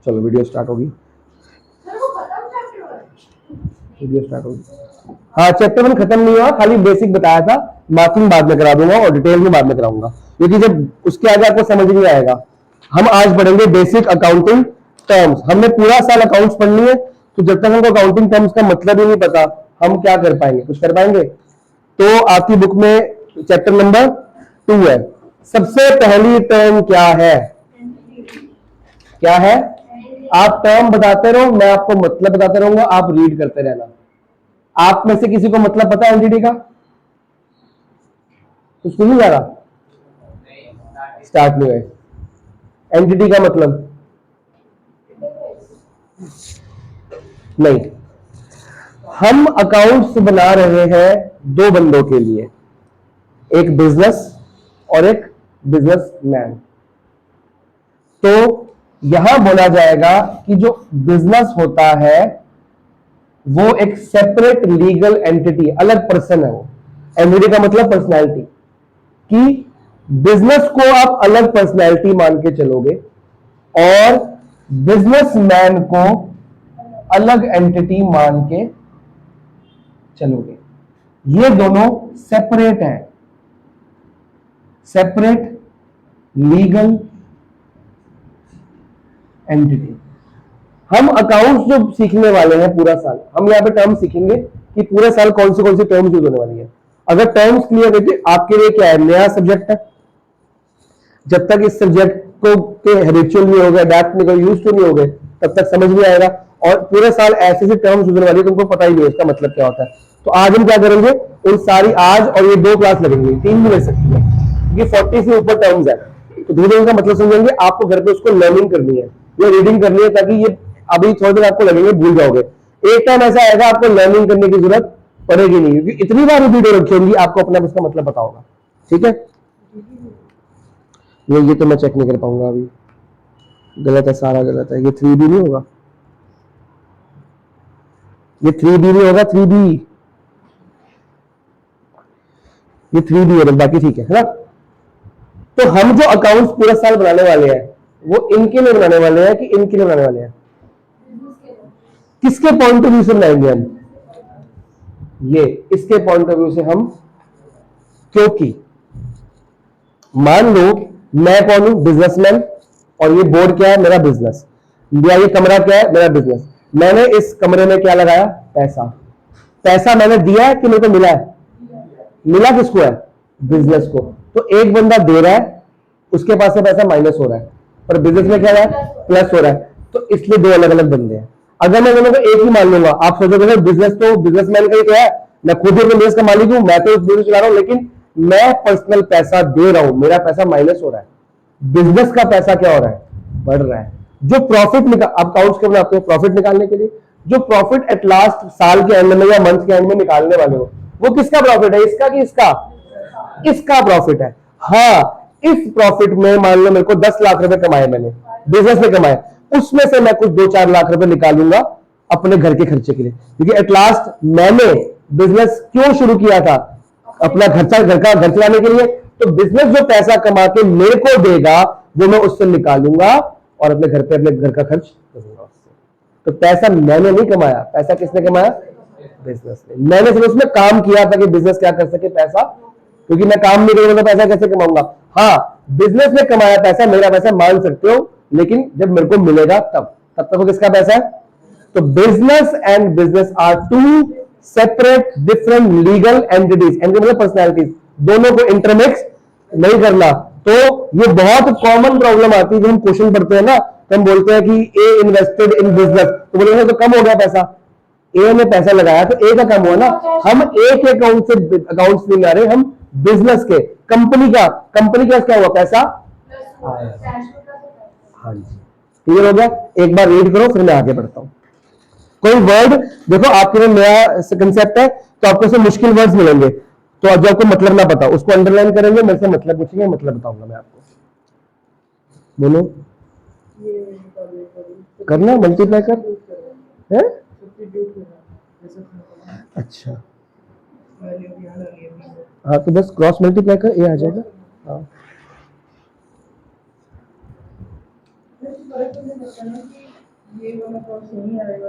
चलो video start होगी। Video start होगी। हाँ, चैप्टर 1 खत्म नहीं हुआ, खाली बेसिक बताया था। मार्किंग बाद में करा दूंगा और डिटेल में बाद में कराऊंगा, क्योंकि जब उसके आगे आपको समझ नहीं आएगा। हम आज पढ़ेंगे बेसिक अकाउंटिंग टर्म्स। हमने पूरा साल अकाउंट्स पढ़नी है, तो जब तक हमको अकाउंटिंग टर्म्स का मतलब ही नहीं पता, हम क्या कर पाएंगे, कुछ कर पाएंगे? तो आपकी बुक में चैप्टर नंबर 2 है। सबसे पहली टर्म क्या है? क्या है? आप टर्म बताते रहो, मैं आपको मतलब बताते रहूंगा, आप रीड करते रहना। आप में से किसी को मतलब पता है एनटीटी का? कुछ नहीं जा रहा, स्टार्ट नहीं है। एनटीटी का मतलब नहीं। हम अकाउंट्स बना रहे हैं दो बंदों के लिए, एक बिजनेस और एक बिजनेसमैन। तो यहां बोला जाएगा कि जो बिजनेस होता है वो एक सेपरेट लीगल एंटिटी, अलग पर्सन है वो। एंटिटी का मतलब पर्सनैलिटी, कि बिजनेस को आप अलग पर्सनैलिटी मान के चलोगे और बिजनेसमैन को अलग एंटिटी मान के चलोगे। ये दोनों सेपरेट है, सेपरेट लीगल एंटिटी। हम अकाउंट्स जो सीखने वाले हैं पूरा साल, हम यहाँ पे टर्म सीखेंगे कि पूरे साल कौन सी टर्म्स यूज होने वाली है। अगर टर्म्स क्लियर है, आपके लिए क्या है, नया सब्जेक्ट है। जब तक इस सब्जेक्ट को के हैबिचुअल नहीं हो गए, अडैप्ट नहीं हो, यूज टू नहीं हो गए, तब तक समझ नहीं आएगा। और पूरे साल ऐसे से टर्म्स यूज होने वाली है, तुमको पता ही नहीं है इसका मतलब क्या होता है। तो आज हम क्या करेंगे, उन सारी, आज और ये 2 क्लास लगेंगे, 3 भी लग सकती है, क्योंकि 40 से ऊपर टर्म्स है। तो धीरे धीरे का मतलब समझेंगे, आपको घर पे उसको लर्निंग करनी है या रीडिंग करनी है, ताकि ये अभी थोड़ी देर आपको लगेंगे भूल जाओगे। एक टाइम ऐसा आएगा आपको लर्निंग करने की जरूरत पड़ेगी नहीं, क्योंकि इतनी बार वीडियो रखी होंगी, आपको अपना उसका मतलब पता होगा। ठीक है, ये तो मैं चेक नहीं कर पाऊंगा अभी, गलत है, सारा गलत है। ये 3B नहीं होगा, ये 3B नहीं होगा, 3B, ये 3B है, बाकी ठीक है ना। तो हम जो अकाउंट्स पूरा साल बनाने वाले हैं, वो इनके लिए बनाने वाले हैं कि इनके लिए बनाने वाले हैं? किसके पॉइंट ऑफ व्यू से बनाएंगे हम? ये इसके पॉइंट ऑफ व्यू से हम, क्योंकि मान लो मैं कौन हूं, बिजनेसमैन, और ये बोर्ड क्या है, मेरा बिजनेस, या ये कमरा क्या है, मेरा बिजनेस। मैंने इस कमरे में क्या लगाया, पैसा। पैसा मैंने दिया है कि मेरे को मिला है? मिला किसको है, बिजनेस को। तो एक बंदा दे रहा है, उसके पास से पैसा माइनस हो रहा है, पर बिजनेस में क्या है, प्लस हो रहा है। तो इसलिए 2 अलग अलग बंदे हैं। अगर मैं दोनों को एक ही मान लूंगा, आप सोचोगे बिजनेस तो बिजनेसमैन का ही तो है, मैं खुद ही बिजनेस का मालिक हूं, मैं तो बिजनेस चला रहा हूं, लेकिन मैं पर्सनल पैसा दे रहा हूं, मेरा पैसा माइनस हो रहा है। बिजनेस का पैसा क्या हो रहा है, बढ़ रहा है। जो प्रॉफिट निकाल, आप अकाउंट्स के बनाते हो प्रॉफिट निकालने के लिए, जो प्रॉफिट एट लास्ट साल के एंड में या मंथ के एंड में निकालने वाले हो, वो किसका प्रॉफिट है, इसका कि इसका? इसका प्रॉफिट है। हाँ, इस प्रॉफिट में मान लो मेरे को 10 लाख रुपए कमाए, मैंने बिजनेस में कमाए, उसमें से मैं कुछ 2-4 लाख रुपए निकालूंगा अपने घर के खर्चे के लिए, क्योंकि एट लास्ट मैंने बिजनेस क्यों शुरू किया था, अपना खर्चा, घर चलाने के लिए। तो बिजनेस जो पैसा कमा के मेरे को देगा, वो मैं उससे निकालूंगा और अपने घर पे, अपने घर का खर्च करूंगा उससे। तो पैसा मैंने नहीं कमाया, पैसा किसने कमाया, बिजनेस ने। मैंने सिर्फ उसमें काम किया था कि बिजनेस क्या कर सके पैसा, क्योंकि मैं काम नहीं करूंगा तो पैसा कैसे कमाऊंगा। हाँ, बिजनेस ने कमाया पैसा, मेरा पैसा मान सकते हो, लेकिन जब मेरे को मिलेगा तब तक वो किसका पैसा है? तो business and business are 2 separate different legal entities. Entity मतलब पर्सनैलिटीज, दोनों को इंटरमिक्स नहीं करना। तो ये बहुत कॉमन प्रॉब्लम आती है, जब हम क्वेश्चन पढ़ते हैं ना, तो हम बोलते हैं कि ए इन्वेस्टेड इन बिजनेस, तो बोलेंगे तो कम हो गया पैसा। ए ने पैसा लगाया तो ए का कम हुआ ना। हम ए के अकाउंट से अकाउंट्स नहीं ला रहे, हम बिजनेस के, कंपनी का क्या हुआ, पैसा आया। हाँ जी, क्लियर हो गया। एक बार रीड करो, फिर मैं आगे बढ़ता हूं। कोई वर्ड देखो, आपके लिए नया कंसेप्ट है, तो आपको से मुश्किल वर्ड्स मिलेंगे, तो अब जो आपको मतलब ना पता उसको अंडरलाइन करेंगे, मेरे से मतलब पूछेंगे, मतलब बताऊंगा मैं आपको। बोलो, करना मल्टीप्लाई कर है? अच्छा, हाँ, तो बस क्रॉस मल्टीप्लाई कर, ये आ जाएगा। हाँ, ये वाला क्रॉस नहीं आएगा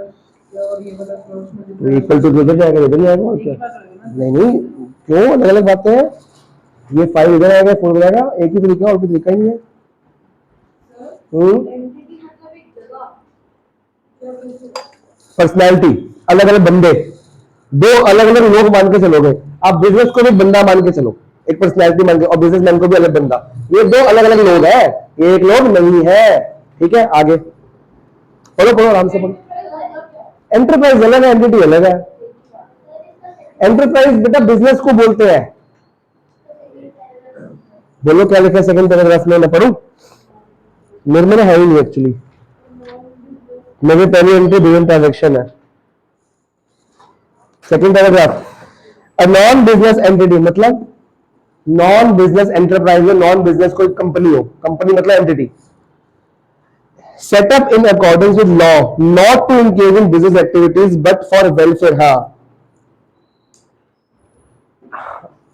और ये वाला क्रॉस में तो इक्वल टू इधर जाएगा, इधर नहीं आएगा और क्या? नहीं नहीं, क्यों अलग अलग बातें हैं? ये 5 इधर आएगा, 4 इधर आएगा, एक ही तरीका और कोई तरीका ही नहीं है। पर्सनैलिटी, अलग अलग बंदे, दो अलग अलग लोग मान के चलोगे। आप बिजनेस को भी बंदा मान के चलो, एक पर्सनैलिटी मान के, और बिजनेसमैन को भी अलग बंदा। ये दो अलग अलग लोग हैं, ये एक लोग नहीं है। ठीक है, आगे पढ़ो पढ़ो, आराम से पढ़ो। एंटरप्राइज अलग है, एंटिटी अलग है। एंटरप्राइज बेटा बिजनेस को बोलते हैं। बोलो क्या लिखा है सेकंड पैराग्राफ में, मैं पढ़ूं? मेरे में है ही नहीं एक्चुअली, मेरे पहली एंट्री बिगिन ट्रांजेक्शन है। Second paragraph, a non business entity मतलब नॉन बिजनेस एंटरप्राइज में नॉन बिजनेस कोई कंपनी हो, कंपनी मतलब entity, setup in according with law, not to engage in business activities but for welfare. हाँ,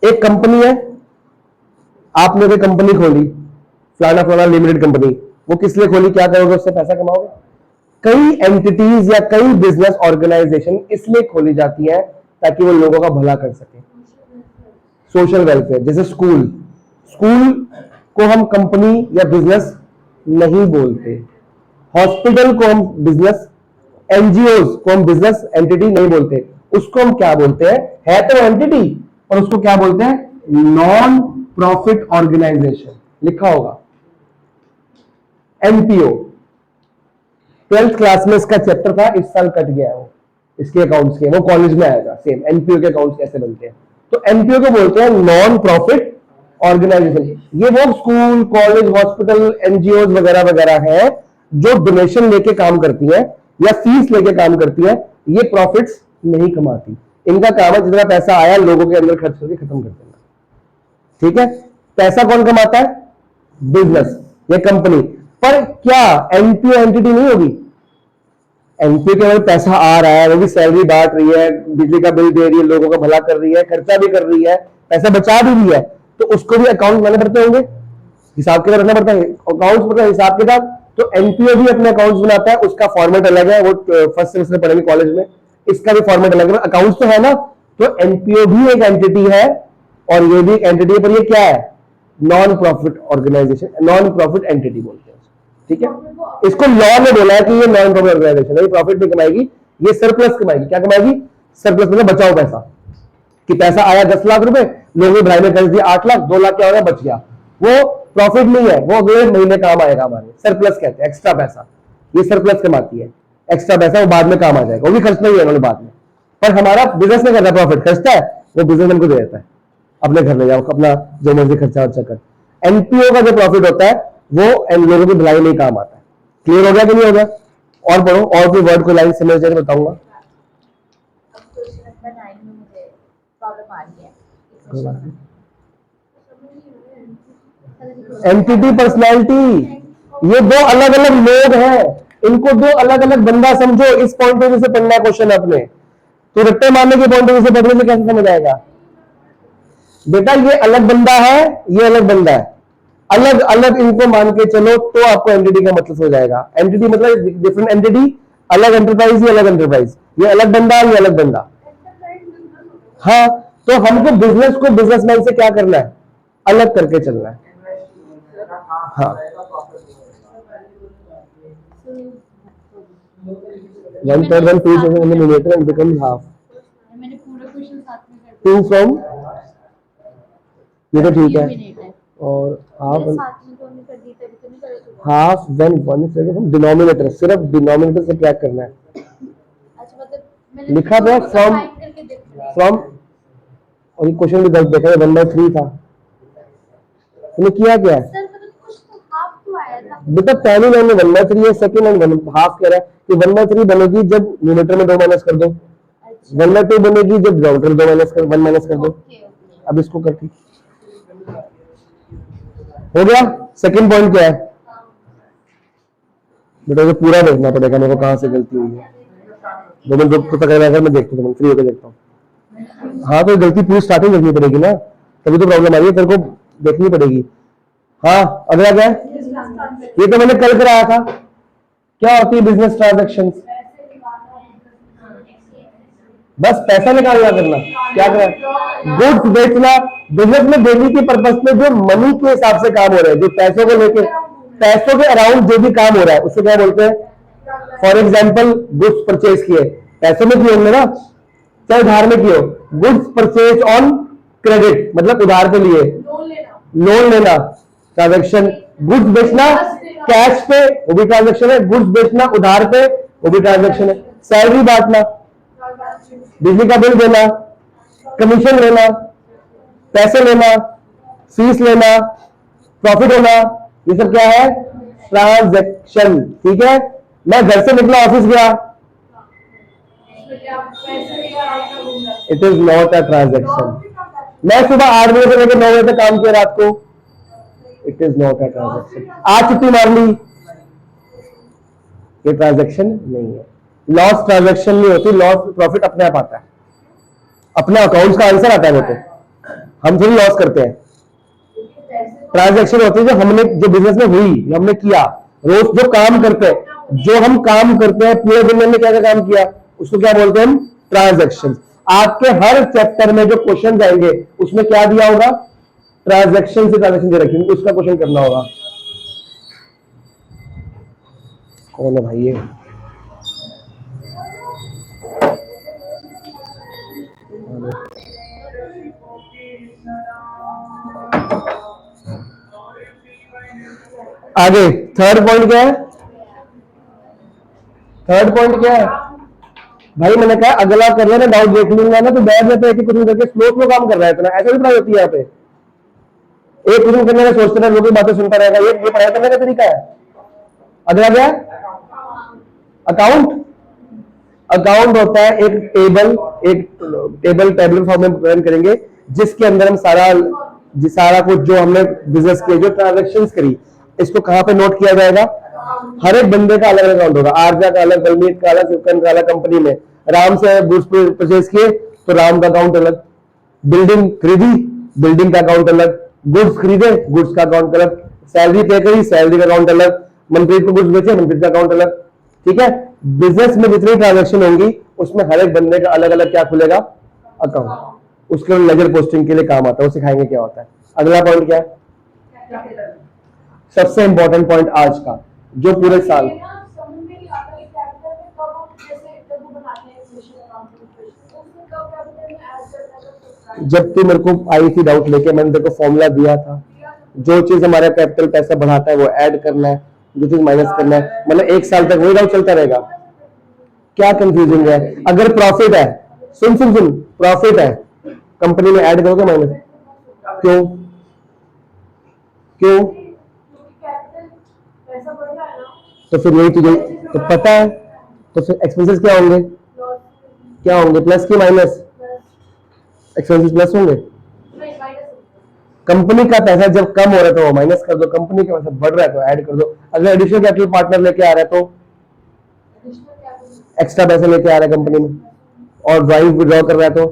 एक company है, आपने कोई कंपनी खोली, फलाना फलाना लिमिटेड कंपनी, वो किस लिए खोली, क्या करोगे उससे, पैसा कमाओगे। कई एंटिटीज या कई बिजनेस ऑर्गेनाइजेशन इसलिए खोली जाती है ताकि वो लोगों का भला कर सके, सोशल वेलफेयर। जैसे स्कूल, स्कूल को हम कंपनी या बिजनेस नहीं बोलते, हॉस्पिटल को हम बिजनेस, एनजीओ को हम बिजनेस एंटिटी नहीं बोलते, उसको हम क्या बोलते हैं, है तो एंटिटी और उसको क्या बोलते हैं, नॉन प्रॉफिट ऑर्गेनाइजेशन। लिखा होगा एनपीओ, 12th क्लास में इसका चैप्टर था, इस साल कट गया है वो, इसके अकाउंट्स के, वो कॉलेज में आएगा सेम, एनपीओ के अकाउंट्स कैसे बनते हैं। तो एनपीओ को बोलते हैं नॉन प्रॉफिट ऑर्गेनाइजेशन। ये वो स्कूल, कॉलेज, हॉस्पिटल, एनजीओ वगैरह वगैरह है जो डोनेशन लेके काम करती है या फीस लेके काम करती है, ये प्रॉफिट्स नहीं कमाती। इनका काम है जितना पैसा आया लोगों के अंदर खर्च करके खत्म कर देना। ठीक है, पैसा कौन कमाता है, बिजनेस या कंपनी। पर क्या एनपीओ एंटिटी नहीं होगी, एनपीओ के अंदर पैसा आ रहा है, वो भी सैलरी बांट रही है, बिजली का बिल दे रही है, लोगों का भला कर रही है, खर्चा भी कर रही है, पैसा बचा भी रही है, तो उसको भी अकाउंट बनाने पड़ते होंगे, हिसाब किताब रखना पड़ता है, अकाउंट्स मतलब हिसाब किताब। तो एनपीओ भी अपने अकाउंट्स बनाता है, उसका फॉर्मेट अलग है, वो फर्स्ट सेमेस्टर पढ़ेंगे कॉलेज में, इसका भी फॉर्मेट अलग है, अकाउंट्स तो है ना। तो एनपीओ भी एक एंटिटी है और ये भी एक एंटिटी है, पर ये क्या है, non profit organisation, non profit entity बोलते हैं। ठीक है, इसको लॉ ने बोला है कि ये नॉन प्रॉफिट ऑर्गेनाइजेशन है, ये प्रॉफिट नहीं कमाएगी, ये सरप्लस कमाएगी। क्या कमाएगी, सरप्लस मतलब बचाओ पैसा, कि पैसा आया 10 लाख रुपए, लोगों ने भाई ने कर्ज दिया 8 लाख, 2 लाख क्या हो गया, बच गया। वो प्रॉफिट नहीं है, वो अगले महीने काम आएगा हमारे, सरप्लस कहते हैं, एक्स्ट्रा पैसा, ये सरप्लस कमाती है, एक्स्ट्रा पैसा वो बाद में काम आ जाएगा, वो भी खर्चना ही है उन्होंने बाद में। पर हमारा बिजनेस में करता प्रॉफिट, खर्चता है वो बिजनेसमैन को दे देता है, अपने घर ले जाओ, अपना जो मर्जी खर्चा वर्चा कर। एनपीओ का जो प्रॉफिट होता है वो लोगों की भलाई में काम आता है। क्लियर हो गया कि नहीं हो गया? और पढ़ो, और कोई वर्ड को लाइन समझ जाए बताऊंगा। एंटिटी, पर्सनैलिटी, ये दो अलग अलग लोग हैं, इनको दो अलग अलग बंदा समझो। इस पॉइंट ऑफ व्यू से पढ़ना है क्वेश्चन अपने, तो रट्टे मारने के पॉइंट ऑफ व्यू से पढ़ने से कैसे समझ आएगा बेटा, ये अलग बंदा है, ये अलग बंदा है, अलग अलग इनको मान के चलो तो आपको एंटिटी का मतलब हो जाएगा। एंटिटी मतलब डिफरेंट एंटिटी, अलग एंटरप्राइज, ये अलग एंटरप्राइज, ये अलग बंदा, ये अलग बंदा। हाँ, तो हमको बिजनेस को बिजनेसमैन से क्या करना है, अलग करके चलना है। हाँ, 1/3 1 2 मिलीमीटर and becomes half। मैंने पूरा क्वेश्चन साथ में कर 2 from, ये तो ठीक है, और half half one 1 from denominator, सिर्फ डिनोमिनेटर से क्या करना है, अच्छा मतलब मैंने लिखा था फ्रॉम, फ्रॉम, और ये क्वेश्चन भी गलत देखा है, 1/3 था, तुमने किया क्या है सर मतलब कुछ तो हाफ तो आया था बेटा, पहली लाइन में 1/3 है, सेकंड लाइन 1 हाफ कह रहा है कि 1/3 बनेगी जब न्यूमरेटर में 2 माइनस कर दो, 1/2 बनेगी जब डिनोमिनेटर 2 माइनस कर 1 माइनस कर दो। अब इसको करके हो गया। सेकंड पॉइंट क्या है बेटा, ये पूरा देखना पड़ेगा मेरे को, कहां से गलती हुई है। 2 मिनट रुक तो पकड़, मैं देखता हूँ, फ्री होकर देखता हूँ। हाँ, तो गलती पूरी स्टार्टिंग देखनी पड़ेगी ना, तभी तो प्रॉब्लम आ रही है, तेरे को देखनी पड़ेगी। हाँ, अगला क्या है, ये तो मैंने कल कराया था, क्या होती है बिजनेस ट्रांजैक्शंस? बस पैसा निकालना करना, क्या करना? गुड्स बेचना। बिजनेस में डेली के पर्पस में जो मनी के हिसाब से काम हो रहा है, जो पैसों को लेके, पैसों के अराउंड जो भी काम हो रहा है, उसे क्या बोलते हैं? फॉर एग्जाम्पल गुड्स परचेज किए, पैसों में किए होंगे ना, चाहे उधार में किए हो। गुड्स परचेज ऑन क्रेडिट मतलब उधार पे लिए, लोन लेना ट्रांजेक्शन। गुड्स बेचना कैश पे, वो भी ट्रांजेक्शन है। गुड्स बेचना उधार पे, वो भी ट्रांजेक्शन है। सैलरी बांटना, बिजली का बिल देना, कमीशन लेना, पैसे लेना, फीस लेना, प्रॉफिट होना, ये सब क्या है? ट्रांजैक्शन। ठीक है, मैं घर से निकला, ऑफिस गया, it is not a transaction. मैं सुबह 8 बजे से लेकर 9 बजे तक काम किया रात को, it is not a transaction. आज छुट्टी मार ली, ये ट्रांजैक्शन नहीं है। लॉस ट्रांजैक्शन नहीं होती, लॉस प्रॉफिट अपने आप आता है, अपने अकाउंट्स का आंसर आता है। वो तो हम थोड़ी लॉस करते हैं। ट्रांजैक्शन होती है जो हमने, जो बिजनेस में हुई, जो हमने किया, रोज जो काम करते हैं, जो हम काम करते हैं पूरे दिन में क्या क्या काम किया, उसको क्या बोलते हैं हम? ट्रांजैक्शन। आपके हर चैप्टर में जो क्वेश्चन आएंगे उसमें क्या दिया होगा? ट्रांजैक्शन से ट्रांजैक्शन दे रखी, उसका क्वेश्चन करना होगा। कौन है भाई ये? आगे थर्ड पॉइंट क्या है? थर्ड पॉइंट क्या है भाई? मैंने कहा अगला कर लेना, डाउट देख लूंगा ना, तो बैठ जाते हैं कि कुछ करके स्लो काम कर रहा है इतना। ऐसा भी पढ़ाई होती है यहाँ पे, एक क्वेश्चन करने में सोचते रहे, लोगों की बातें सुनता रहेगा, ये पढ़ाई करने का तरीका है। अगला क्या है? अकाउंट। अकाउंट होता है एक टेबल, टेबल फॉर्म में प्रेजेंट करेंगे, जिसके अंदर हम सारा कुछ जो हमने बिजनेस किया, जो ट्रांजेक्शन करी, इसको कहां पे नोट किया जाएगा? हर एक बंदे का अलग अलग अकाउंट होगा। आर्जा का अलग, बलमीत का अलग, सिकन का अलग। कंपनी में राम से गुड्स परचेज किए तो राम का अकाउंट अलग, बिल्डिंग खरीदी, बिल्डिंग का अकाउंट अलग, गुड्स खरीदे, गुड्स का अकाउंट अलग, सैलरी पे करी, सैलरी का अकाउंट अलग, मनप्रीत को गुड्स बेचे, मनप्रीत का अकाउंट अलग। ठीक है, बिजनेस में जितनी ट्रांजेक्शन होंगी उसमें हर एक बंदे का अलग अलग क्या खुलेगा? अकाउंट। उसके लेजर पोस्टिंग के लिए काम आता है, वो सिखाएंगे क्या होता है। अगला पॉइंट क्या है? सबसे इंपॉर्टेंट पॉइंट आज का, जो पूरे साल जब तू मेरे को आई थी डाउट लेके, मैंने तेरे को फॉर्मूला दिया था, जो चीज हमारा कैपिटल पैसा बढ़ाता है वो ऐड करना है, जो चीज माइनस करना है। मतलब 1 साल तक वही डाउट चलता रहेगा। क्या कंफ्यूजिंग है? अगर प्रॉफिट है, सुन प्रॉफिट है, कंपनी में ऐड करोगे माइनस? क्यों? तो फिर यही तुझे तो पता है, तो फिर एक्सपेंसेस क्या होंगे? प्लस की माइनस? एक्सपेंसेस प्लस होंगे। कंपनी का पैसा जब कम हो रहा है तो वो माइनस कर दो, कंपनी का पैसा बढ़ रहा है तो ऐड कर दो। अगर एडिशनल कैपिटल पार्टनर लेके आ रहा है तो एक्स्ट्रा पैसा लेके आ रहा है कंपनी में, और ड्राइव विड्रॉ कर रहा है तो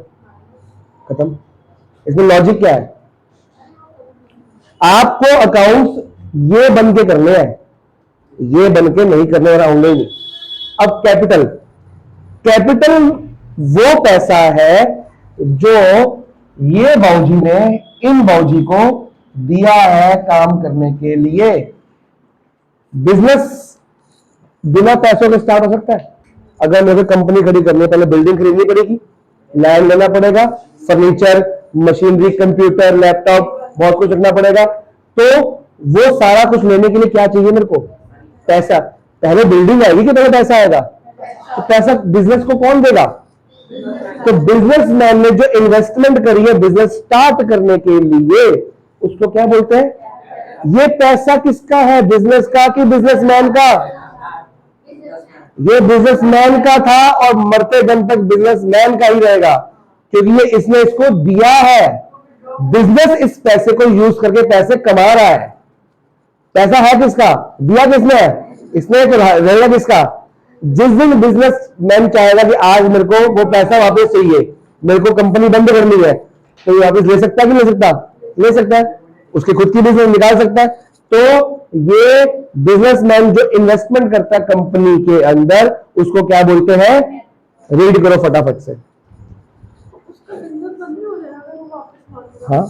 खत्म। इसमें लॉजिक क्या है? आपको अकाउंट्स ये बन के करने हैं, ये बन के नहीं करने वाला होंगे ही। अब कैपिटल वो पैसा है जो ये बाऊजी ने इन बाऊजी को दिया है काम करने के लिए। बिजनेस बिना पैसों के स्टार्ट हो सकता है? अगर मुझे कंपनी खड़ी करनी है, पहले बिल्डिंग खरीदनी पड़ेगी, लैंड लेना पड़ेगा, फर्नीचर, मशीनरी, कंप्यूटर, लैपटॉप, बहुत कुछ रखना पड़ेगा। तो वो सारा कुछ लेने के लिए क्या चाहिए मेरे को? पैसा। पहले बिल्डिंग आएगी कि पहले पैसा आएगा? तो पैसा बिजनेस को कौन देगा? तो बिजनेसमैन ने जो इन्वेस्टमेंट करी है बिजनेस स्टार्ट करने के लिए, उसको क्या बोलते हैं? ये पैसा किसका है? बिजनेस का कि बिजनेसमैन का? ये बिजनेसमैन का था और मरते दम तक बिजनेसमैन का ही रहेगा, क्योंकि ये इसने इसको दिया है। बिजनेस इस पैसे को यूज करके पैसे कमा रहा है। पैसा है किसका? दिया किसने है? इसने रहेगा किसका? जिस दिन बिजनेसमैन चाहेगा कि आज मेरे को वो पैसा वापस चाहिए, मेरे को कंपनी बंद करनी है, तो ये वापस ले सकता है कि नहीं ले सकता? ले सकता है, उसकी खुद की बिजनेस निकाल सकता है। तो ये बिजनेसमैन जो इन्वेस्टमेंट करता है कंपनी के अंदर, उसको क्या बोलते हैं? रीड करो फटाफट से। उसका बिजनेस बंद नहीं हो जाएगा अगर वो वापस मांगेगा? हाँ,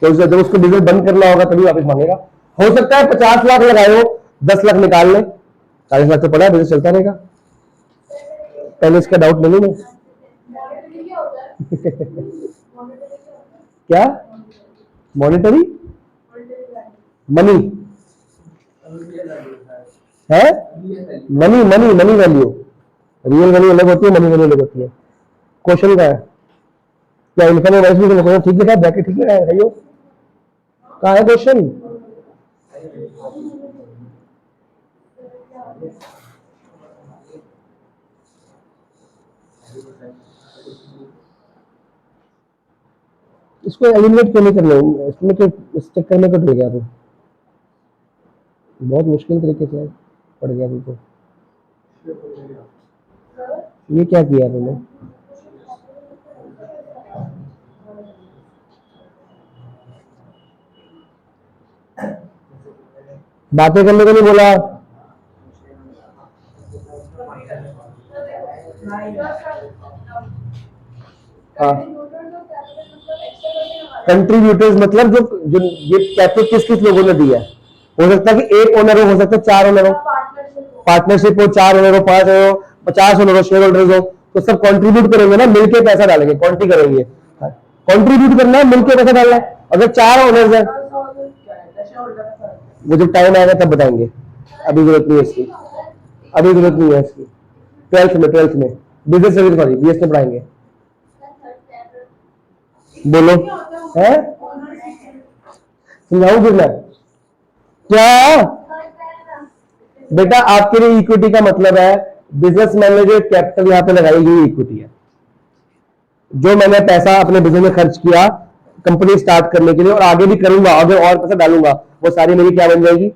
तो जब उसको बिजनेस बंद करना होगा तभी वापस मांगेगा। हो सकता है 50 लाख लगाए हो, 10 लाख निकाल ले, 40 लाख तो पड़ा है, बिजनेस चलता रहेगा। पहले इसका डाउट नहीं है। मॉनेटरी क्या होता है? मॉनेटरी क्या होता है? क्या? मॉनेटरी मनी है, money money money value. Real value अलग होती है, मनी वैल्यू अलग होती है। क्वेश्चन का है क्या? इनकम वैल्यू क्वेश्चन ठीक लिखा है, ब्रैकेट ठीक लिखा है, बताइयो कहाँ है क्वेश्चन? इसको एलिमिनेट क्यों नहीं कर लो? इसमें तो इस चक्कर में तो डर गया तू, बहुत मुश्किल तरीके से पड़ गया तुमको। ये क्या किया तुमने? बातें करने को नहीं बोला। हाँ, कंट्रीब्यूटर्स मतलब जो जो ये कैपिटल किस किस लोगों ने दिया है? हो सकता है कि एक ओनर हो सकता है 4 ओनर हो, पार्टनरशिप हो, 4 ओनर हो, 5 ओनर हो, 50 ओनर हो, शेयर होल्डर्स हो, तो सब कंट्रीब्यूट करेंगे ना, मिलके पैसा डालेंगे, कॉन्ट्री करेंगे। कंट्रीब्यूट करना है, मिलके पैसा डालना है। अगर 4 ओनर्स है, वो जब टाइम आएगा तब बताएंगे, अभी जरूरत नहीं है इसकी, अभी जरूरत नहीं है इसकी। 12th में बिजनेस सर्विस वाली बीएस में पढ़ाएंगे। बोलो है, समझाऊं फिर मैं क्या? बेटा आपके लिए इक्विटी का मतलब है बिजनेसमैन ने जो कैपिटल यहां पे लगाई, ये इक्विटी है। जो मैंने पैसा अपने बिजनेस में खर्च किया कंपनी स्टार्ट करने के लिए, और आगे भी करूंगा, अगर और पैसा डालूंगा, वो सारी मेरी क्या बन जाएगी?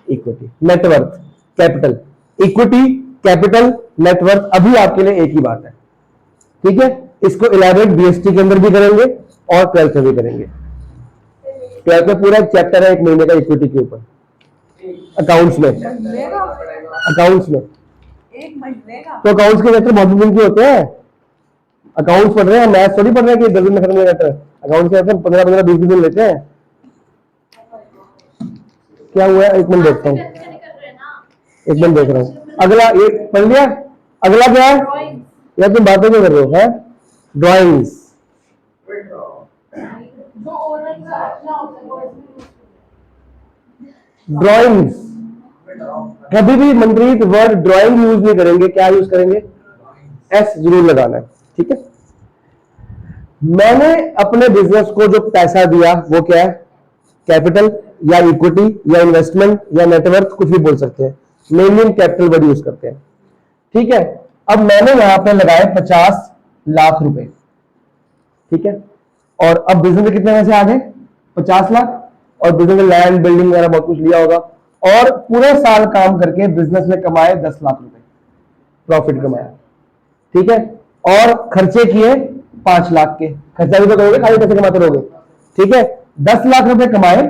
Equity. Net worth, capital, equity, capital, net worth, अभी आपके लिए एक ही बात है, ठीक है? इसको इलेबोरेट बीएसटी के अंदर भी करेंगे और 12th में भी करेंगे। 12th में पूरा चैप्टर है 1 महीने का इक्विटी के ऊपर, अकाउंट्स में। अकाउंट्स में 1 महीने का तो अकाउंट्स के चैप्टर बहुत दिन के होते हैं। अकाउंट्स पढ़ रहे हैं, मैथ्स थोड़ी पढ़ रहे हैं कि 10 दिन में खत्म हो जाता है। अकाउंट्स के चैप्टर 15-15, 20 दिन लेते हैं। क्या हुआ है? 1 मिनट देखता हूँ, 1 मिनट देख रहा हूँ। अगला ये पढ़ लिया, अगला क्या है? या तुम बातें क्यों कर रहे हो? है ड्राइंग्स, जो ओनर का अपना होता है वो इसमें ड्राइंग्स। कभी भी मनप्रीत वर्ड ड्राइंग यूज नहीं करेंगे, क्या यूज करेंगे? एस जरूर लगाना है, ठीक है? मैंने अपने बिजनेस को जो पैसा दिया वो क्या है? कैपिटल या इक्विटी या इन्वेस्टमेंट या नेटवर्क, कुछ भी बोल सकते हैं, मेनली हम कैपिटल वर्ड यूज करते हैं, ठीक है? अब मैंने यहां पे लगाए 50 लाख रुपए, ठीक है? और अब बिजनेस में कितने पैसे आ गए? 50 लाख। और बिजनेस में लैंड, बिल्डिंग वगैरह बहुत कुछ लिया होगा, और पूरे साल काम करके बिजनेस में कमाए 10 लाख रुपए प्रॉफिट कमाया, ठीक है? और खर्चे किए 5 लाख के। खर्चा भी तो करोगे, खाली पैसे कमाते रहोगे, ठीक है? 10 लाख रुपए कमाए,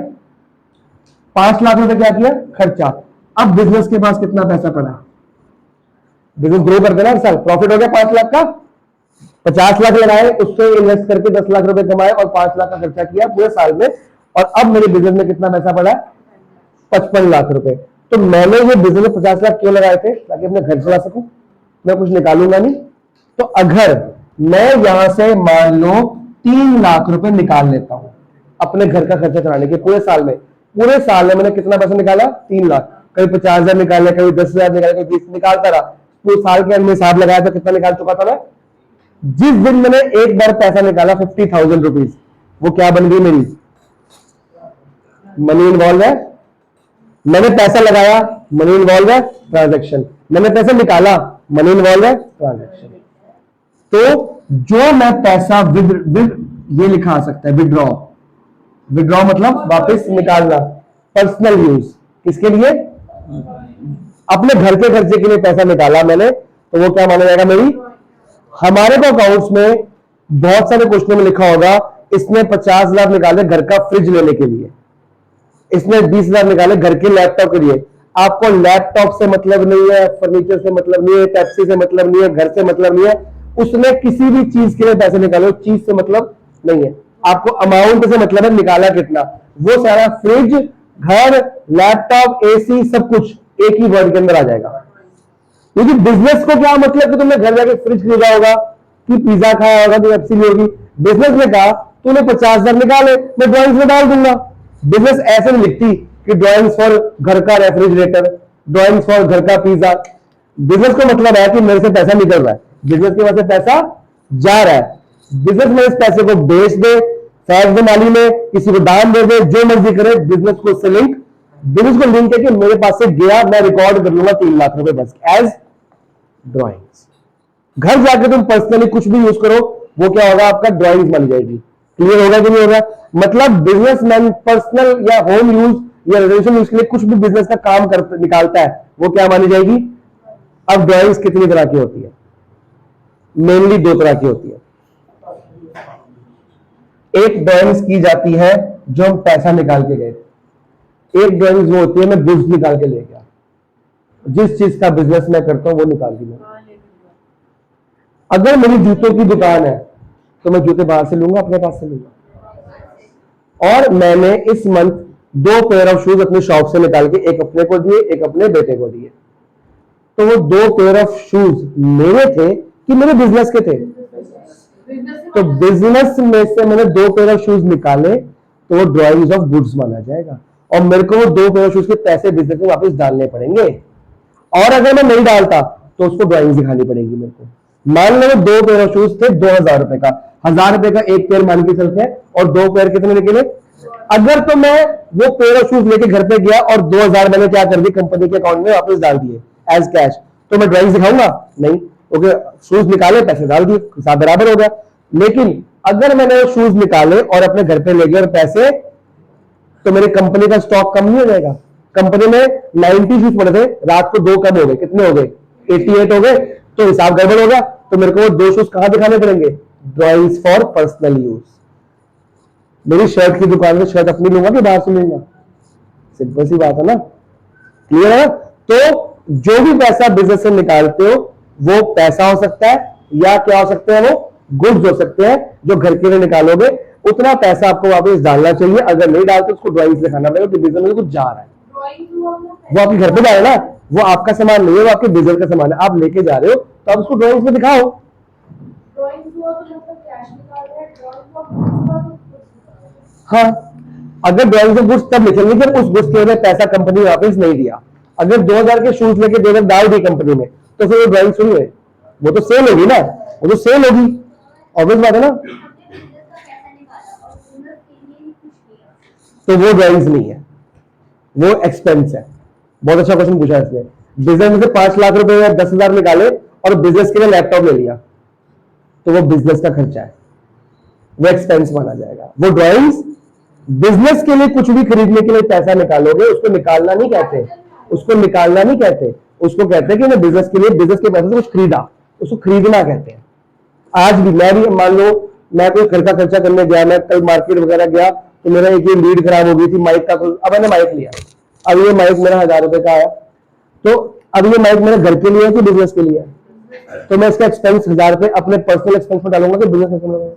5 लाख रुपए क्या किया? खर्चा। अब बिजनेस के पास कितना पैसा पड़ा? बिजनेस ग्रो कर देना हर साल, प्रॉफिट हो गया 5 लाख का, 50 लाख लगाए, उससे इन्वेस्ट करके 10 लाख रुपए कमाए और 5 लाख का खर्चा किया पूरे साल में, और अब मेरे बिजनेस में कितना पैसा पड़ा? 55 लाख रुपए। तो मैंने ये बिजनेस में 50 लाख क्यों लगाए थे? ताकि अपने घर चला सकूं, मैं कुछ निकालूंगा नहीं। तो अगर मैं यहां से मान लो 3 लाख रुपए निकाल लेता हूं अपने घर का खर्चा चलाने के पूरे साल में, पूरे साल में मैंने कितना पैसा निकाला? 3 लाख। कभी 50,000 निकाले, कभी 10,000 निकाले, कभी 20 निकालता रहा। पूरे साल के अंदर हिसाब लगाया तो कितना निकाल चुका था मैं? जिस दिन मैंने एक बार पैसा निकाला 50,000 रुपीज, वो क्या बन गई मेरी? मनी इन्वॉल्व है। मैंने पैसा लगाया, मनी इन्वॉल्व है, ट्रांजैक्शन। मैंने पैसा निकाला, मनी इन्वॉल्व है, ट्रांजैक्शन। तो जो मैं पैसा ये लिखा आ सकता है विड्रॉ। विड्रॉ मतलब वापस निकालना, पर्सनल यूज। किसके लिए? अपने घर के खर्चे के लिए पैसा निकाला मैंने, तो वो क्या माना जाएगा मेरी? हमारे को अकाउंट्स में बहुत सारे क्वेश्चन में लिखा होगा इसने 50 लाख निकाले घर का फ्रिज लेने के लिए, इसने 20,000 निकाले घर के लैपटॉप के लिए। आपको लैपटॉप से मतलब नहीं है, फर्नीचर से मतलब नहीं है, टैक्सी से मतलब नहीं है, घर से मतलब नहीं है, उसने किसी भी चीज के लिए पैसे निकाले, चीज से मतलब नहीं है। आपको अमाउंट से मतलब है, निकाला कितना। वो सारा फ्रिज, घर, लैपटॉप, एसी, सब कुछ एक ही वर्ड के अंदर आ जाएगा। क्योंकि बिजनेस को क्या मतलब कि तुमने घर जाके फ्रिज खरीदा होगा, कि पिज्जा खाया होगा, कि पेप्सी होगी। बिजनेस ने कहा तूने 50,000 निकाले, मैं ड्राइंग्स में डाल दूंगा। बिजनेस ऐसे नहीं लिखती कि ड्राइंग्स फॉर घर का रेफ्रिजरेटर, ड्राइंग्स फॉर घर का पिज्जा। बिजनेस का मतलब है कि मेरे से पैसा निकल रहा है, बिजनेस के वजह से पैसा जा रहा है। बिजनेस में इस पैसे को बेच दे, फेंक दे नाली में, किसी को दान दे दे, जो मर्जी करे। बिजनेस को उससे लिंक, बिजनेस को लिंक है कि मेरे पास से गया, मैं रिकॉर्ड कर लूंगा 3 लाख रुपए बस एज ड्राइंग्स। घर जाकर तुम पर्सनली कुछ भी यूज करो, वो क्या होगा, आपका ड्राइंग्स बन जाएगी। क्लियर होगा कि नहीं होगा? मतलब बिजनेसमैन पर्सनल या होम यूज या रेजिडेंशियल यूज के लिए कुछ भी बिजनेस का काम निकालता है, वो क्या मानी जाएगी। अब ड्राइंग्स कितनी तरह की होती है? मेनली 2 तरह की होती है। एक ड्राइंग्स की जाती है जो हम पैसा निकाल के गए, एक ड्राइंग्स वो होती है मैं गुड्स निकाल के ले गया। जिस चीज का बिजनेस मैं करता हूं वो निकाल के मैं, अगर मेरी जूतों की दुकान है तो मैं जूते बाहर से लूंगा, अपने पास से लूंगा। और मैंने इस मंथ 2 पेयर ऑफ शूज अपने शॉप से निकाल के एक अपने को दिए, एक अपने बेटे को दिए। तो वो 2 पेयर ऑफ शूज मेरे थे कि मेरे बिजनेस के थे? तो बिजनेस में से मैंने 2 पेयर ऑफ शूज निकाले, तो वो ड्राइंग्स ऑफ गुड्स माना जाएगा। और मेरे को वो 2 पेयर ऑफ शूज के पैसे बिजनेस में वापस डालने पड़ेंगे। और अगर मैं नहीं डालता तो उसको ड्राइंग दिखानी पड़ेगी मेरे को। मान लो 2 पेयर ऑफ शूज थे 2,000 रुपए का, 1,000 रुपए का एक पेयर मान के चलते हैं, और 2 पेयर कितने निकले? अगर तो मैं वो पेयर ऑफ शूज लेके घर पे गया और 2,000 मैंने क्या कर दी, कंपनी के अकाउंट में वापस डाल दिए एज कैश, तो मैं ड्राइंग दिखाऊंगा नहीं। ओके, शूज निकाले, पैसे डाल दिए, हिसाब बराबर हो गया। लेकिन अगर मैंने शूज निकाले और अपने घर पे ले गए और पैसे, तो मेरी कंपनी का स्टॉक कम नहीं हो जाएगा? कंपनी में 90 शूज पड़े थे, रात को 2 कम हो गए, कितने हो गए? 88 हो गए, तो हिसाब गड़बड़ हो गया। तो मेरे को वो 2 शूज कहां दिखाने पड़ेंगे? Drawings for personal use. मेरी शर्ट की दुकान में शर्ट अपनी लूंगा कि बाहर से लूंगा? सिंपल सी बात है ना, क्लियर है? तो जो भी पैसा बिजनेस से निकालते हो वो पैसा हो सकता है, या क्या हो सकते हैं, वो गुड्स हो सकते हैं। जो घर के लिए निकालोगे उतना पैसा आपको वापस डालना चाहिए। अगर नहीं डालते उसको ड्राइंग्स दिखाना पड़ेगा कि बिजनेस में कुछ जा रहा है। वो आपके घर पे जा रहा है ना, वो आपका सामान नहीं है, वो आपके बिजनेस का सामान है, आप लेके जा रहे हो, तो आप उसको ड्राइंग्स में दिखाओ। हाँ, अगर ड्राइंग्स ऑफ गुड्स तब लिखेंगे जब उस गुड्स के लिए पैसा कंपनी वापस नहीं दिया। अगर 2,000 के शूज लेके 2,000 डाल दी कंपनी में, तो फिर वो ड्राइंग सुनी है, वो तो सेल होगी ना, वो तो सेल होगी, ऑब्वियस बात है ना। तो वो ड्राइंग्स नहीं है, वो एक्सपेंस है। बहुत अच्छा क्वेश्चन पूछा इसने। बिजनेस में से 5 लाख रुपए या 10,000 निकाले और बिजनेस के लिए लैपटॉप ले लिया, तो वो बिजनेस का खर्चा है, वो एक्सपेंस माना जाएगा। वो ड्राइंग्स, बिजनेस के लिए कुछ भी खरीदने के लिए पैसा निकालोगे, उसको निकालना नहीं कहते, उसको निकालना नहीं कहते, उसको कहते हैं कि मैं बिजनेस के लिए, बिजनेस के पैसे से कुछ खरीदा, उसको खरीदना कहते हैं। आज भी मैं भी, मान लो मैं कोई घर का खर्चा करने गया, मैं कल मार्केट वगैरह गया, तो मेरा एक लीड खराब हो गई थी माइक का, अब मैंने माइक लिया, अब ये माइक मेरा 1,000 रुपए का आया, तो अब ये माइक मेरे घर के लिए है कि बिजनेस के लिए है? तो मैं इसका एक्सपेंस 1,000 रुपए अपने पर्सनल एक्सपेंस में डालूंगा कि बिजनेस एक्सपेंस में?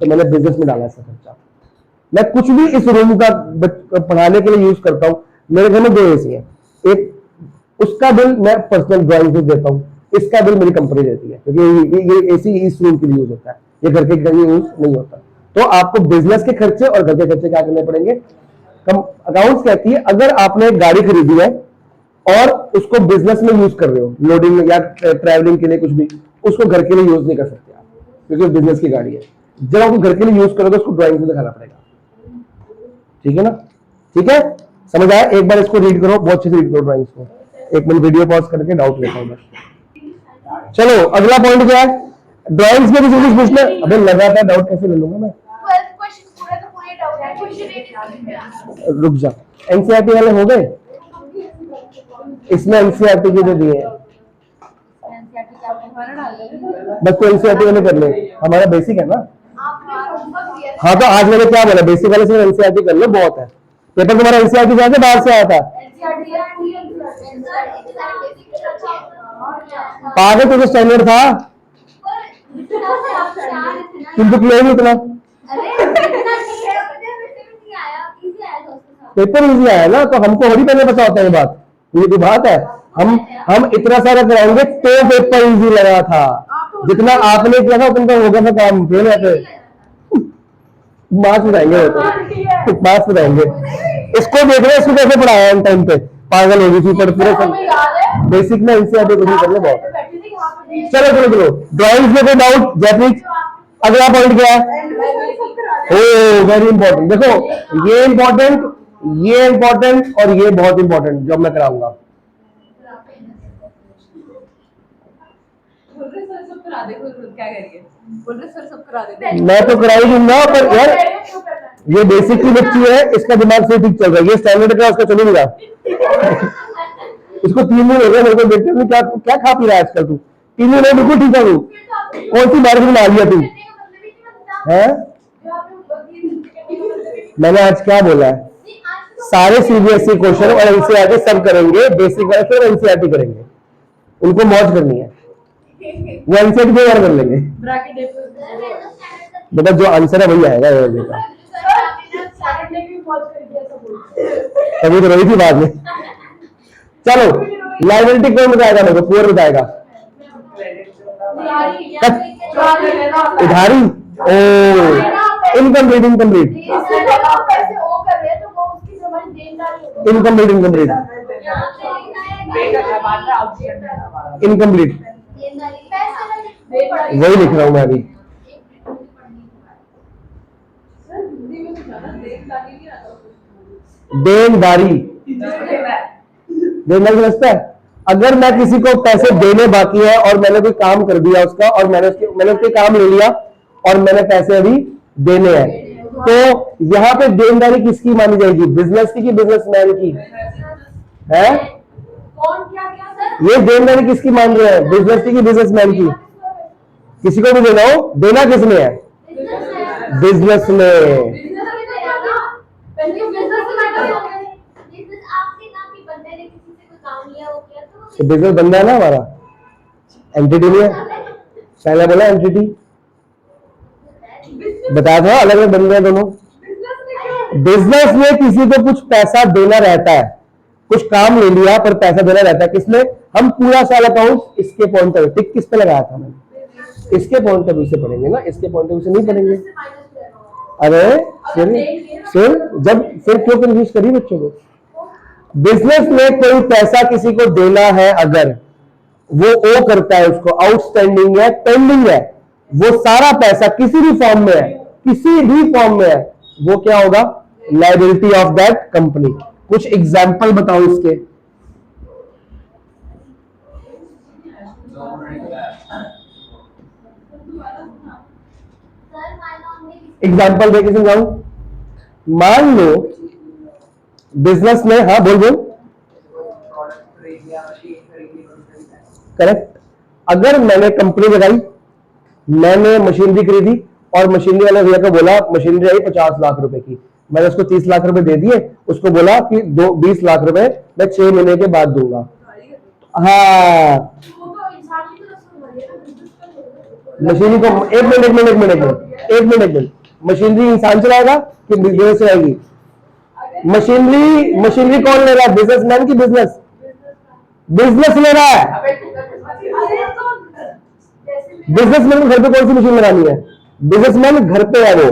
तो मैंने बिजनेस में डाला इसका खर्चा। मैं कुछ भी इस रूम का पढ़ाने के लिए यूज करता हूँ, मेरे घर में 2 एसी है, एक उसका बिल मैं पर्सनल ड्राइंग से देता हूँ, इसका बिल मेरी कंपनी देती है, क्योंकि ये एसी इस रूम के लिए यूज होता है, ये घर के लिए यूज नहीं होता। तो आपको बिजनेस के खर्चे और घर के खर्चे क्या करने पड़ेंगे? कम। अकाउंट्स कहती है अगर आपने एक गाड़ी खरीदी है और उसको बिजनेस में यूज कर रहे हो, लोडिंग या ट्रैवलिंग के लिए कुछ भी, उसको घर के लिए यूज नहीं कर सकते आप, क्योंकि बिजनेस की गाड़ी है। जब आपको घर के लिए यूज करोगे उसको ड्राइंग में दिखाना पड़ेगा। ठीक है ना? ठीक है, समझ आया? एक बार इसको रीड करो, बहुत अच्छे से रीड करो ड्राइंग्स को। एक मिनट वीडियो पॉज करके डाउट लेता हूं मैं। चलो अगला पॉइंट क्या है? ड्राइंग्स में किसी कुछ पूछना? अबे लगा था डाउट कैसे ले लूंगा मैं? रुक जा, एनसीईआरटी वाले हो गए? इसमें एनसीईआरटी के जो दिए हैं बस, तो एनसीईआरटी वाले कर ले, हमारा बेसिक है ना। हाँ, तो आज मैंने क्या बोला, बेसिक वाले से एनसीईआरटी कर लो, बहुत है। पेपर तुम्हारा एनसीईआरटी से आया था बाहर से आया था? पागल तो स्टैंडर्ड था, तुम तो क्लियर नहीं इतना। पेपर इजी आया ना, तो हमको थोड़ी पहले पता होता है ये बात, ये तो बात है। हम इतना सारा कराएंगे तो पेपर इजी लगा था, जितना आपने किया था उतना हो गया था काम, फेल आते मार्क्स बताएंगे, तो मार्क्स बताएंगे। इसको देख रहे, इसको कैसे पढ़ाया है टाइम पे, पागल होगी थी पर पूरे बेसिक में एनसीईआरटी को करने बहुत। चलो चलो चलो, ड्राइंग्स में कोई डाउट? जयप्रीत, अगला पॉइंट क्या है? ओ वेरी इंपॉर्टेंट, देखो ये इंपॉर्टेंट, ये इंपॉर्टेंट और ये बहुत इंपॉर्टेंट जो मैं कराऊंगा। बोल रहे सर सब करा दे, क्या करिए? बोल रहे सर सब करा दे। मैं तो करा ही दूंगा, पर यार ये बेसिक की बच्ची है, इसका दिमाग से ठीक चल रहा है, ये स्टैंडर्ड का उसका चल ही नहीं रहा। इसको 3 दिन हो गए मेरे को देखते हुए, क्या क्या खा पी रहा है आजकल तू? 3 दिन में बिल्कुल ठीक है तू, कौन सी मार्केट में आ लिया तू है? मैंने आज क्या बोला है? सारे सीबीएसई क्वेश्चन और एनसीईआरटी सब करेंगे, बेसिक वाले फिर एनसीईआरटी करेंगे, उनको मौज करनी है, वो एनसीईआरटी दो बार कर लेंगे। बेटा जो आंसर है वही आएगा, तभी तो रही थी बाद में। चलो लाइबिलिटी कौन बताएगा मेरे को? पुअर बताएगा। उधारी, oh incomplete, incomplete incomplete incomplete incomplete, वही लिख रहा हूं मैं अभी। देनदारी, देनदारी समझता है? अगर मैं किसी को पैसे देने बाकी है और मैंने कोई काम कर दिया उसका, और मैंने उसके काम ले लिया और मैंने पैसे अभी देने हैं, तो यहाँ पे देनदारी किसकी मानी जाएगी? बिजनेस की कि बिजनेसमैन की है? ये देनदारी किसकी मान रहे हैं? बिजनेस की कि बिजनेसमैन की? किसी को भी देना हो, देना किसने है? बिजनेस में। बिजनेस बंदा है ना हमारा, एंटिटी नहीं है। पहले बोला एंटिटी, बताया था अलग अलग बंदे हैं दोनों। बिजनेस में किसी को कुछ पैसा देना रहता है, कुछ काम ले लिया पर पैसा देना रहता है, किसमें? हम पूरा साल अकाउंट इसके पॉइंट ऑफ व्यू, टिक किस पे लगाया था मैंने? इसके पॉइंट ऑफ व्यू से पढ़ेंगे ना, इसके पॉइंट ऑफ व्यू से नहीं पढ़ेंगे। अरे फिर क्यों कंफ्यूज करिए बच्चों को? बिजनेस में कोई पैसा किसी को देना है, अगर वो ओ करता है, उसको आउटस्टैंडिंग है, पेंडिंग है, वो सारा पैसा किसी भी फॉर्म में है, किसी भी फॉर्म में है, वो क्या होगा? Liability of that company. कुछ एग्जाम्पल बताओ इसके। एग्जाम्पल देके समझाऊं? मान लो बिजनेस में, हाँ बोल बोल, करेक्ट। अगर मैंने कंपनी लगाई, मैंने मशीनरी खरीदी और मशीनरी वाले भैया को बोला मशीनरी आई 50 लाख रुपए की, मैंने उसको 30 लाख रुपए दे दिए, उसको बोला कि 20 लाख रुपए मैं 6 महीने के बाद दूंगा। हाँ, मशीनरी को एक मिनट, मशीनरी इंसान चलाएगा कि बिजनेस चलाएगी? मशीनरी कौन ले रहा है? बिजनेसमैन की बिजनेस? बिजनेस ले रहा है। बिजनेसमैन को घर पे कौन सी मशीन लगानी है? बिजनेसमैन घर पे है, वो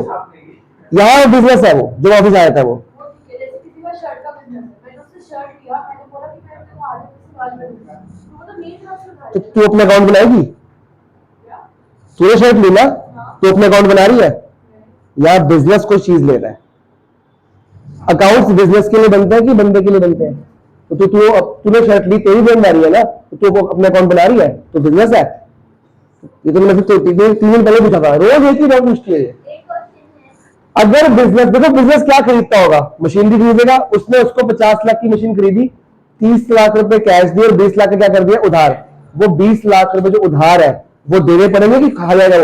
यहाँ बिजनेस है, वो जो ऑफिस आया था वो। तो तू अपना अकाउंट बनाएगी? तूने शर्ट ली ना, तो अपना अकाउंट बना रही है? या बिजनेस कोई चीज ले रहा है? अकाउंट्स बिजनेस के लिए बनते हैं कि बंदे के लिए बनते हैं? तो तूने शर्ट ली, तेरी देनदारी है ना, तो तू अपना अकाउंट बना रही है, तो बिजनेस है। ये तो मैंने 3 दिन पहले पूछा था, रोज एक ही डाउट पूछती है। अगर बिजनेस, देखो बिजनेस क्या खरीदता होगा? मशीनरी खरीदेगा, उसने उसको 50 लाख की मशीन खरीदी, 30 लाख रुपए कैश दिए और 20 लाख का क्या कर दिया? उधार। वो 20 लाख रुपए जो उधार है वो देने पड़ेंगे कि खा जाएगा?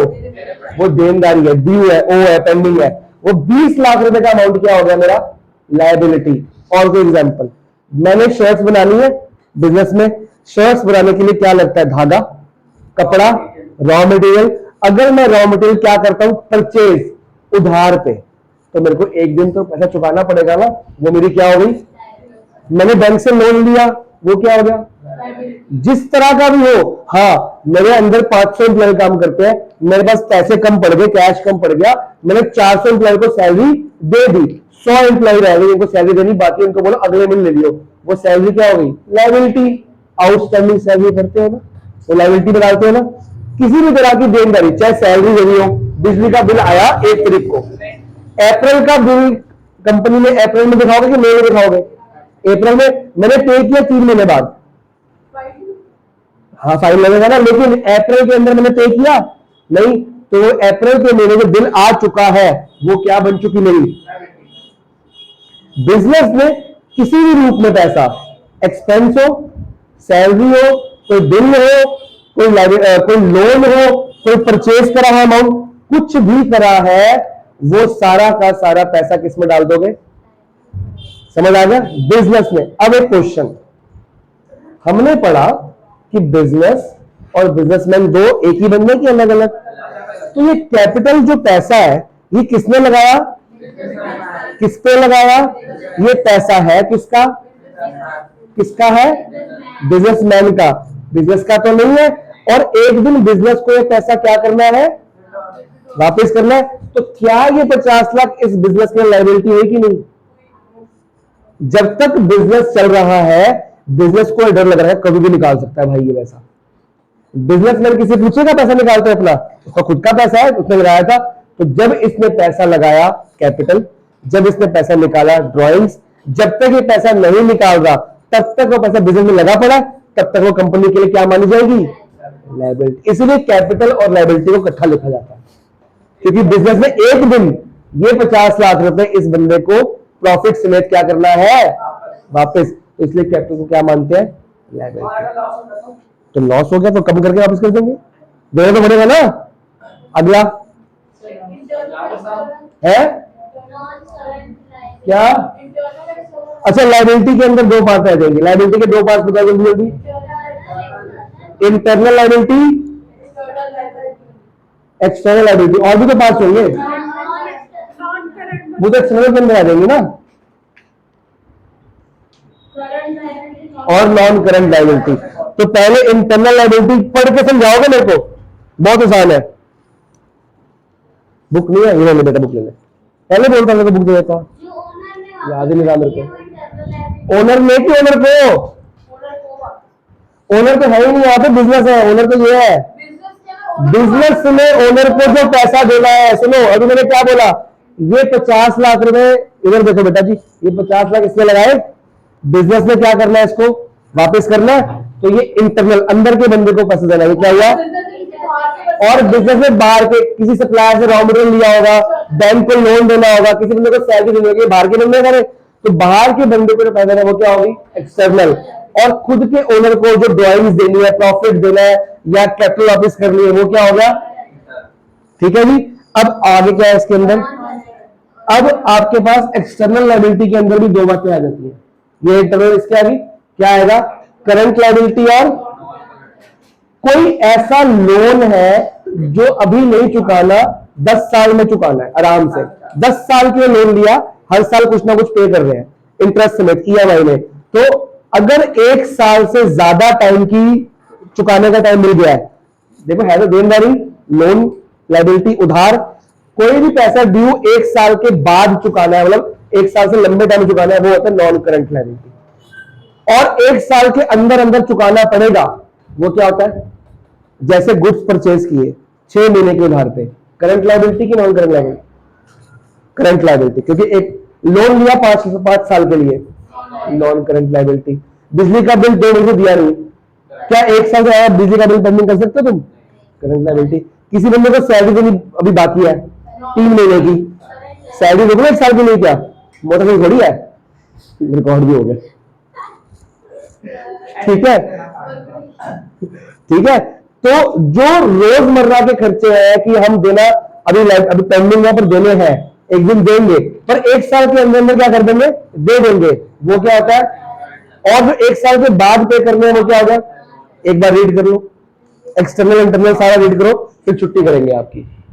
वो देनदारी है, ड्यू है, ओ है, पेंडिंग है। वो 20 लाख रुपए का अमाउंट क्या हो गया मेरा? लायबिलिटी। और कोई एग्जांपल, मैंने शर्ट्स बनानी है बिजनेस में, शर्ट्स बनाने के लिए क्या लगता है? धागा, कपड़ा, रॉ मटेरियल। अगर मैं रॉ मटेरियल क्या करता हूं? परचेज उधार पे, तो मेरे को एक दिन तो पैसा चुकाना पड़ेगा ना, वो मेरी क्या हो गई? मैंने बैंक से लोन लिया, वो क्या हो गया? जिस तरह का भी हो। हाँ, मेरे अंदर 500 एम्प्लॉय काम करते हैं, मेरे पास पैसे कम पड़ गए, कैश कम पड़ गया, मैंने 400 एम्प्लॉय को सैलरी दे दी, 100 एम्प्लॉय रह गए, उनको सैलरी देनी बाकी, उनको बोलो अगले महीने ले लियो, वो सैलरी क्या हो गई? लायबिलिटी। आउटस्टैंडिंग सैलरी करते हो ना, वो लायबिलिटी में डालते हो ना। किसी भी तरह की देनदारी, चाहे सैलरी देनी हो, बिजली का बिल आया 1 तारीख को, अप्रैल का बिल कंपनी में अप्रैल में दिखाओगे कि मई में दिखाओगे? अप्रैल में मैंने पे किया 3 महीने बाद, हाँ फाइन लगेगा ना, लेकिन अप्रैल के अंदर मैंने पे किया नहीं, तो अप्रैल के महीने में बिल आ चुका है, वो क्या बन चुकी? मेरी। बिजनेस में किसी भी रूप में पैसा, एक्सपेंस हो, सैलरी हो, कोई बिल हो, कोई लोन हो, कोई परचेज करा है अमाउंट, कुछ भी करा है, वो सारा का सारा पैसा किस में डाल दोगे? समझ आ गया? बिजनेस में। अब एक क्वेश्चन, हमने पढ़ा कि बिजनेस और बिजनेसमैन दो एक ही बंदे की अलग अलग, तो ये कैपिटल जो पैसा है, ये किसने लगाया? किस पे लगाया? ये पैसा है किसका? किसका है? बिजनेसमैन का। बिजनेस का तो नहीं है। और एक दिन बिजनेस को ये पैसा क्या करना है? वापस करना है। तो क्या ये 50 लाख इस बिजनेस की लायबिलिटी है कि नहीं? जब तक बिजनेस चल रहा है, बिजनेस को डर लग रहा है कभी भी निकाल सकता है भाई ये पैसा। बिजनेसमैन किसी पूछेगा पैसा निकालते अपना, उसका खुद का पैसा है, उसने लगाया था। तो जब इसने पैसा लगाया कैपिटल, जब इसने पैसा निकाला ड्रॉइंग्स, जब तक ये पैसा नहीं निकाल रहा तब तक वो पैसा बिजनेस में लगा पड़ा, तब तक वो कंपनी के लिए क्या मानी जाएगी? लायबिलिटी। इसलिए कैपिटल और लायबिलिटी को इकट्ठा लिखा जाता है, क्योंकि बिजनेस में एक दिन ये 50 लाख रुपए इस बंदे को प्रॉफिट समेत क्या करना है? वापस। तो इसलिए कैपिटल को क्या मानते हैं? लायबिलिटी। तो लॉस हो गया तो कम करके वापस कर देंगे, देना तो पड़ेगा ना। अगला है क्या? अच्छा, लायबिलिटी के अंदर 2 पार्ट आ जाएंगे। लायबिलिटी के 2 पार्ट बता जल्दी जल्दी। Internal liability, external liability. और भी तो पार्ट होंगे, वो तो एक्सटर्नल के अंदर आ जाएंगे ना। और नॉन करंट लायबिलिटी। तो पहले इंटरनल लायबिलिटी पढ़ के समझाओगे मेरे को? बहुत आसान है। बुक नहीं है? ये ले बेटा, बुक ले ले। पहले बोलता मेरे को बुक दे देता, याद ही नहीं रहा मेरे को। ओनर ने कि ओनर को? ओनर तो है ही नहीं, यहाँ पे बिजनेस है। ओनर तो ये है, बिजनेस में ओनर को जो पैसा देना है। सुनो, अभी मैंने क्या बोला? ये 50 लाख रुपए, इधर देखो बेटा जी, ये 50 लाख इसमें लगाए, बिजनेस में क्या करना है? इसको वापस करना है। तो ये इंटरनल, अंदर के बंदे को पैसा देना है। क्या हुआ? और बिजनेस में बाहर के किसी सप्लायर से रॉ मटेरियल लिया होगा, बैंक को लोन देना होगा, किसी बंदे को सैलरी देनी होगी, बाहर के बंदे करे, तो बाहर के बंदे को जो पैसा देना है वो क्या होगी? एक्सटर्नल। और खुद के ओनर को जो ड्रॉइंग्स देनी है, प्रॉफिट देना है या कैपिटल वापस करनी है, वो क्या हो गया? ठीक है जी। अब आगे क्या है इसके अंदर? अब आपके पास एक्सटर्नल लायबिलिटी के अंदर भी 2 बातें आ जाती है। ये इंटरनल, इसके आगे क्या आएगा? Current liability. और कोई ऐसा लोन है जो अभी नहीं चुकाना, 10 साल में चुकाना है आराम से। 10 साल के लोन लिया, हर साल कुछ ना कुछ पे कर रहे हैं इंटरेस्ट समेत, ईएमआई में। तो अगर 1 साल से ज्यादा टाइम की चुकाने का टाइम मिल गया है, देखो है तो देनदारी, लोन, लायबिलिटी, उधार, कोई भी पैसा ड्यू 1 साल के बाद चुकाना है, मतलब 1 साल से लंबे टाइम चुकाना है, वो होता है नॉन करंट लायबिलिटी। और 1 साल के अंदर अंदर चुकाना पड़ेगा, वो क्या होता है? जैसे गुड्स परचेज किए 6 महीने के उधार पे, करंट लायबिलिटी की non current liability? Current liability, क्योंकि एक लोन लिया 5 साल के लिए, नॉन करंट लायबिलिटी। बिजली का बिल 2 महीने दिया नहीं, क्या 1 साल से ज्यादा बिजली का बिल पेंडिंग कर सकते हो तुम? Current liability. किसी बंदे को सैलरी देनी अभी बाकी है 3 महीने की, सैलरी देखो 1 साल की नहीं, क्या मोटरसाइकिल थोड़ी है? रिकॉर्ड भी हो गया। ठीक है, ठीक है। तो जो रोजमर्रा के खर्चे हैं कि हम देना अभी पेंडिंग है पर देने हैं, एक दिन देंगे, पर एक साल के अंदर अंदर क्या कर देंगे, दे देंगे। वो क्या होता है, और जो एक साल के बाद पे करने हैं वो क्या होगा, एक बार रीड कर लो, एक्सटर्नल इंटरनल सारा रीड करो, फिर छुट्टी करेंगे आपकी।